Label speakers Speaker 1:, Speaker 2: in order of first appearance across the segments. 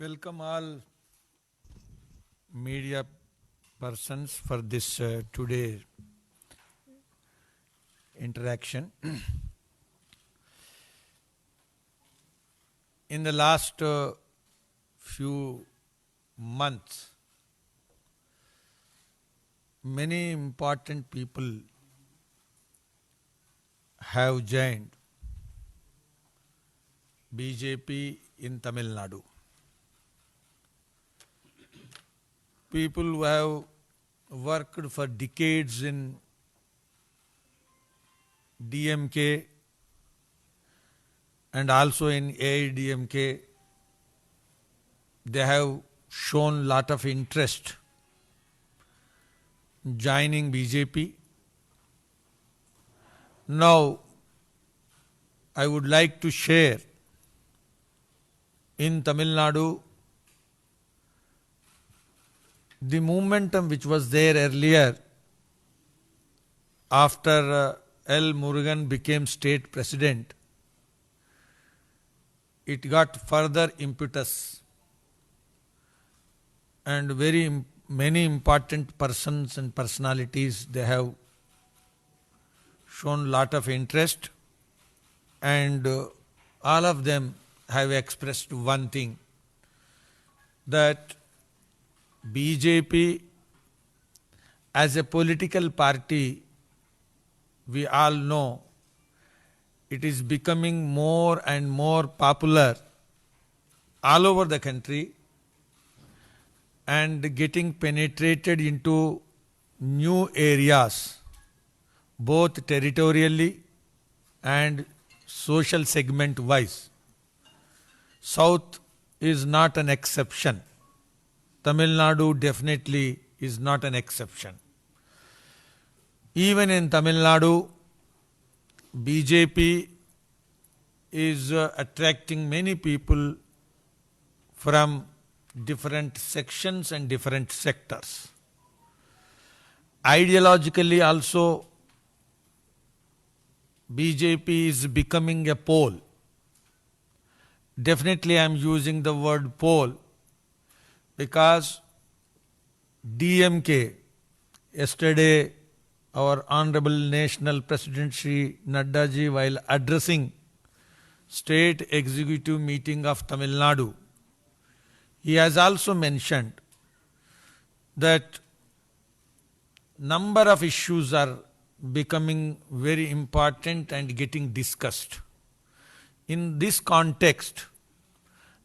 Speaker 1: Welcome all media persons for this today interaction. In the last few months, many important people have joined BJP in Tamil Nadu. People who have worked for decades in DMK and also in AIDMK, they have shown lot of interest joining BJP. Now, I would like to share in Tamil Nadu the momentum which was there earlier after L. Murugan became state president. It got further impetus and many important persons and personalities, they have shown lot of interest, and all of them have expressed one thing, that BJP as a political party, we all know it is becoming more and more popular all over the country and getting penetrated into new areas, both territorially and social segment wise. South is not an exception. Tamil Nadu definitely is not an exception. Even in Tamil Nadu, BJP is attracting many people from different sections and different sectors. Ideologically also, BJP is becoming a pole. Definitely I am using the word pole because DMK, yesterday our Honorable National President Shri Nadda ji, while addressing State Executive Meeting of Tamil Nadu, he has also mentioned that number of issues are becoming very important and getting discussed. In this context,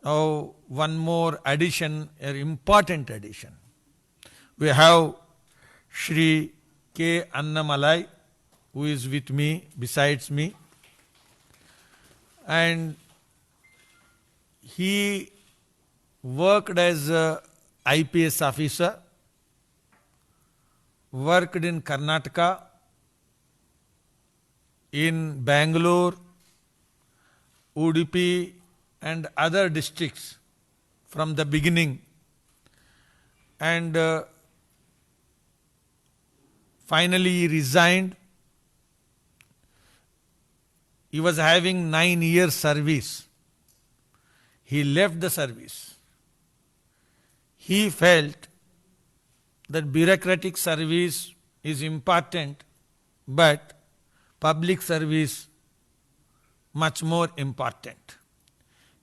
Speaker 1: now one more addition, an important addition. We have Shri K. Annamalai, who is with me, besides me, and he worked as a IPS officer, worked in Karnataka, in Bangalore, Udupi and other districts from the beginning, and finally he resigned. He was having 9 years service. He left the service. He felt that bureaucratic service is important, but public service much more important.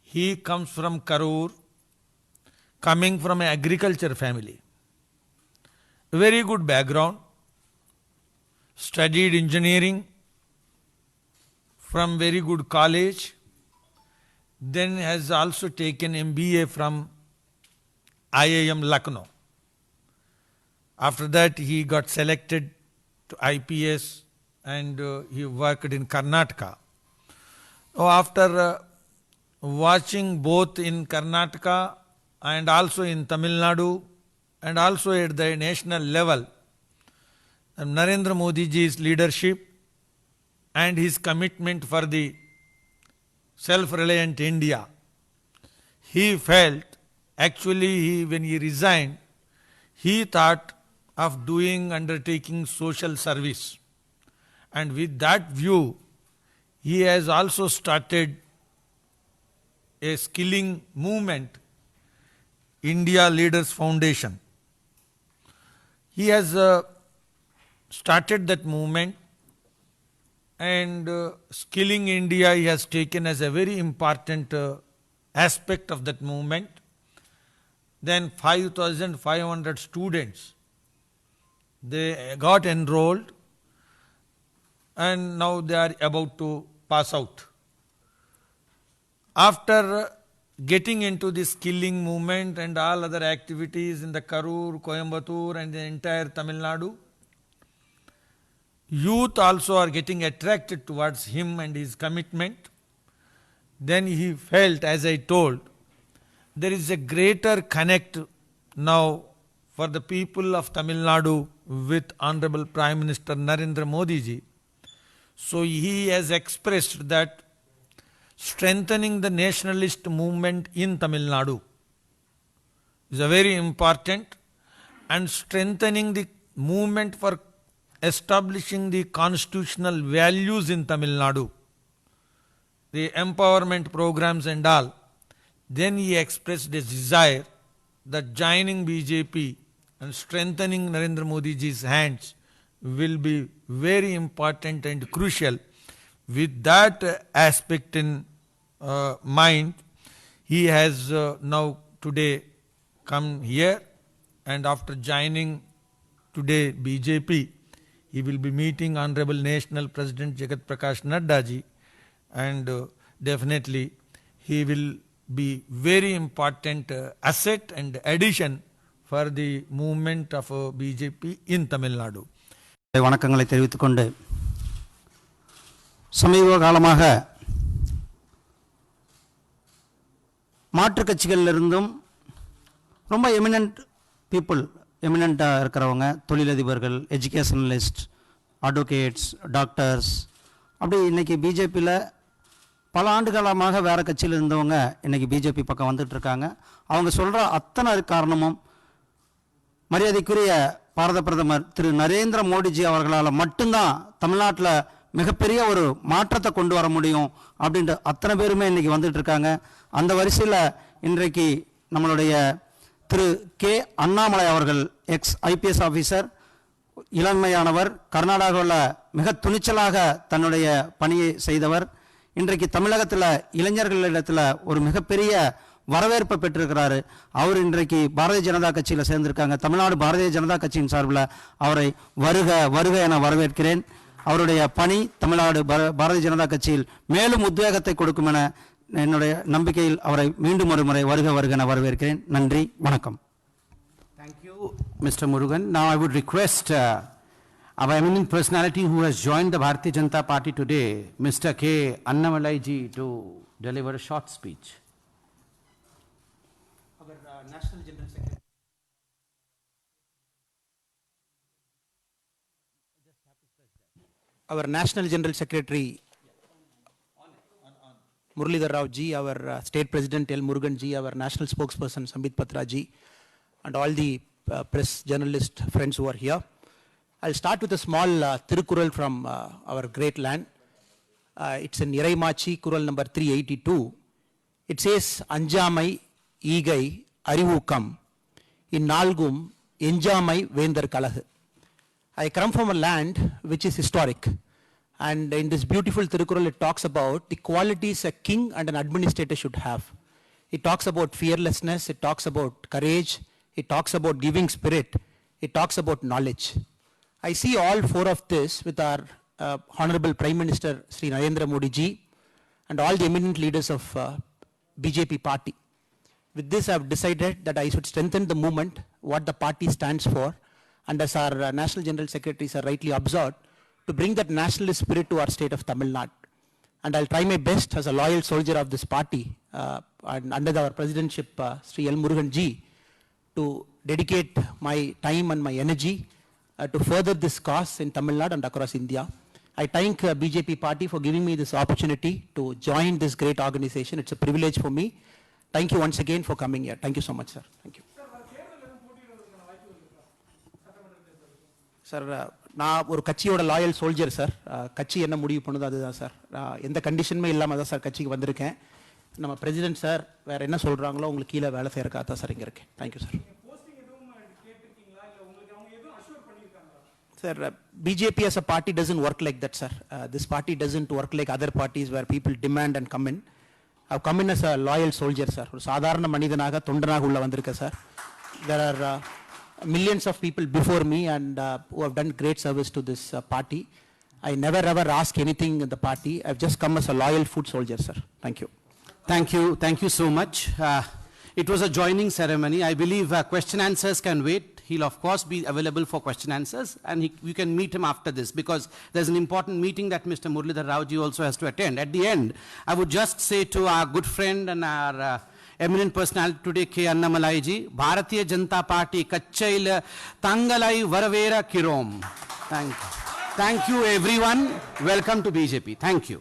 Speaker 1: He comes from Karur, coming from an agriculture family. Very good background, studied engineering from very good college, then has also taken MBA from IIM Lucknow. After that he got selected to IPS and he worked in Karnataka. After watching both in Karnataka and also in Tamil Nadu and also at the national level, Narendra Modi ji's leadership and his commitment for the self-reliant India, he felt, actually when he resigned, he thought of undertaking social service. And with that view, he has also started a skilling movement India Leaders Foundation. He has started that movement, and Skilling India he has taken as a very important aspect of that movement. Then 5,500 students, they got enrolled, and now they are about to pass out. After getting into the skilling movement and all other activities in the Karur, Coimbatore and the entire Tamil Nadu, youth also are getting attracted towards him and his commitment. Then he felt, as I told, there is a greater connect now for the people of Tamil Nadu with Honorable Prime Minister Narendra Modi ji. So he has expressed that strengthening the nationalist movement in Tamil Nadu is a very important, and strengthening the movement for establishing the constitutional values in Tamil Nadu, the empowerment programs and all. Then he expressed a desire that joining BJP and strengthening Narendra Modi ji's hands will be very important and crucial. With that aspect in mind, he has now today come here, and after joining today BJP, he will be meeting Honorable National President Jagat Prakash Nadda ji, and definitely he will be very important asset and addition for the movement of BJP in Tamil Nadu.
Speaker 2: வணக்கங்களை தெரிவித்துக் கொண்டு, சமீப காலமாக மாற்றுக் கட்சிகளிலிருந்தும் ரொம்ப eminent people, எமினண்ட்டாக இருக்கிறவங்க, தொழிலதிபர்கள், educationalist, advocates, doctors, அப்படி இன்றைக்கி பிஜேபியில் பல ஆண்டு காலமாக வேறு கட்சியில் இருந்தவங்க இன்றைக்கி பிஜேபி பக்கம் வந்துட்டுருக்காங்க. அவங்க சொல்கிற அத்தனை காரணமும் மரியாதைக்குரிய பாரத பிரதமர் திரு நரேந்திர மோடிஜி அவர்களால் மட்டும்தான் தமிழ்நாட்டில் மிகப்பெரிய ஒரு மாற்றத்தை கொண்டு வர முடியும் அப்படின்ட்டு அத்தனை பேருமே இன்றைக்கி வந்துட்டுருக்காங்க. அந்த வரிசையில் இன்றைக்கு நம்மளுடைய திரு கே அண்ணாமலை அவர்கள், எக்ஸ் ஐபிஎஸ் ஆஃபீஸர், இளமையானவர், கர்நாடகாவில் மிக துணிச்சலாக தன்னுடைய பணியை செய்தவர், இன்றைக்கு தமிழகத்தில் இளைஞர்களிடத்தில் ஒரு மிகப்பெரிய வரவேற்பை பெற்றிருக்கிறாரு. அவர் இன்றைக்கு பாரதிய ஜனதா கட்சியில் சேர்ந்திருக்காங்க. தமிழ்நாடு பாரதிய ஜனதா கட்சியின் சார்பில் அவரை வருக வருக என வரவேற்கிறேன். அவருடைய பணி தமிழ்நாடு பாரதிய ஜனதா கட்சியில் மேலும் உத்வேகத்தை கொடுக்கும் என என்னுடைய நம்பிக்கையில் அவரை மீண்டும் ஒரு முறை வருக வருக என வரவேற்கிறேன். நன்றி, வணக்கம்.
Speaker 3: Thank you, Mr. Murugan. Now I would request our eminent personality who has joined the Bharatiya Janata Party today, Mr. K. Annamalai ji, to deliver a short speech. Our National General Secretary. Our National General Secretary Muralidhar Rao ji, our State President L. Murugan ji, our National Spokesperson Sambit Patra ji, and all the press journalist friends who are here. I'll start with a small Tirukural from our great land. It's in Iraimachi, Kural number 382. It says, Anjamai, Igai, Arivukam, in Nalgum, Enjamai, Vendar Kalah. I come from a land which is historic. And in this beautiful Tirukural, it talks about the qualities a king and an administrator should have. It talks about fearlessness, it talks about courage, it talks about giving spirit, it talks about knowledge. I see all four of this with our Honorable Prime Minister Sri Narendra Modi ji and all the eminent leaders of BJP party. With this, I have decided that I should strengthen the movement, what the party stands for, and as our National General Secretaries are rightly observed, to bring that nationalist spirit to our state of Tamil Nadu. And I'll try my best as a loyal soldier of this party and under our presidentship, Sri L. Murugan ji, to dedicate my time and my energy to further this cause in Tamil Nadu and across India. I thank BJP party for giving me this opportunity to join this great organization. It's a privilege for me. Thank you once again for coming here. Thank you so much, sir. Thank you. Sir, நான் ஒரு கட்சியோட loyal soldier sir. கட்சி என்ன முடிவு பண்ணுதோ அதுதான் sir. எந்த கண்டிஷனுமே இல்லாமல் தான் சார் கட்சிக்கு வந்திருக்கேன். நம்ம பிரசிடென்ட் சார் வேறு என்ன சொல்கிறாங்களோ உங்களுக்கு கீழே வேலை செய்கிறக்காக தான் சார் இங்கே இருக்கேன். Thank you sir. Sir, BJP as a party doesn't work like that, sir. This party doesn't work like other parties where people demand and come in. I've come in as a loyal soldier, sir. ஒரு சாதாரண மனிதனாக தொண்டனாக உள்ள வந்திருக்கேன் sir. There are millions of people before me and who have done great service to this party. I never ever ask anything in the party. I've just come as a loyal foot soldier, sir. Thank you.
Speaker 2: Thank you so much. It was a joining ceremony. I believe question answers can wait. He'll of course be available for question answers, and you can meet him after this because there's an important meeting that Mr. Muralidhar Rao ji also has to attend. At the end, I would just say to our good friend and our eminent personality today, K. Annamalai ji, Bharatiya Janata Party Kachchaila Tangalai Varavera Kirom. Thank you everyone. Welcome to BJP. Thank you.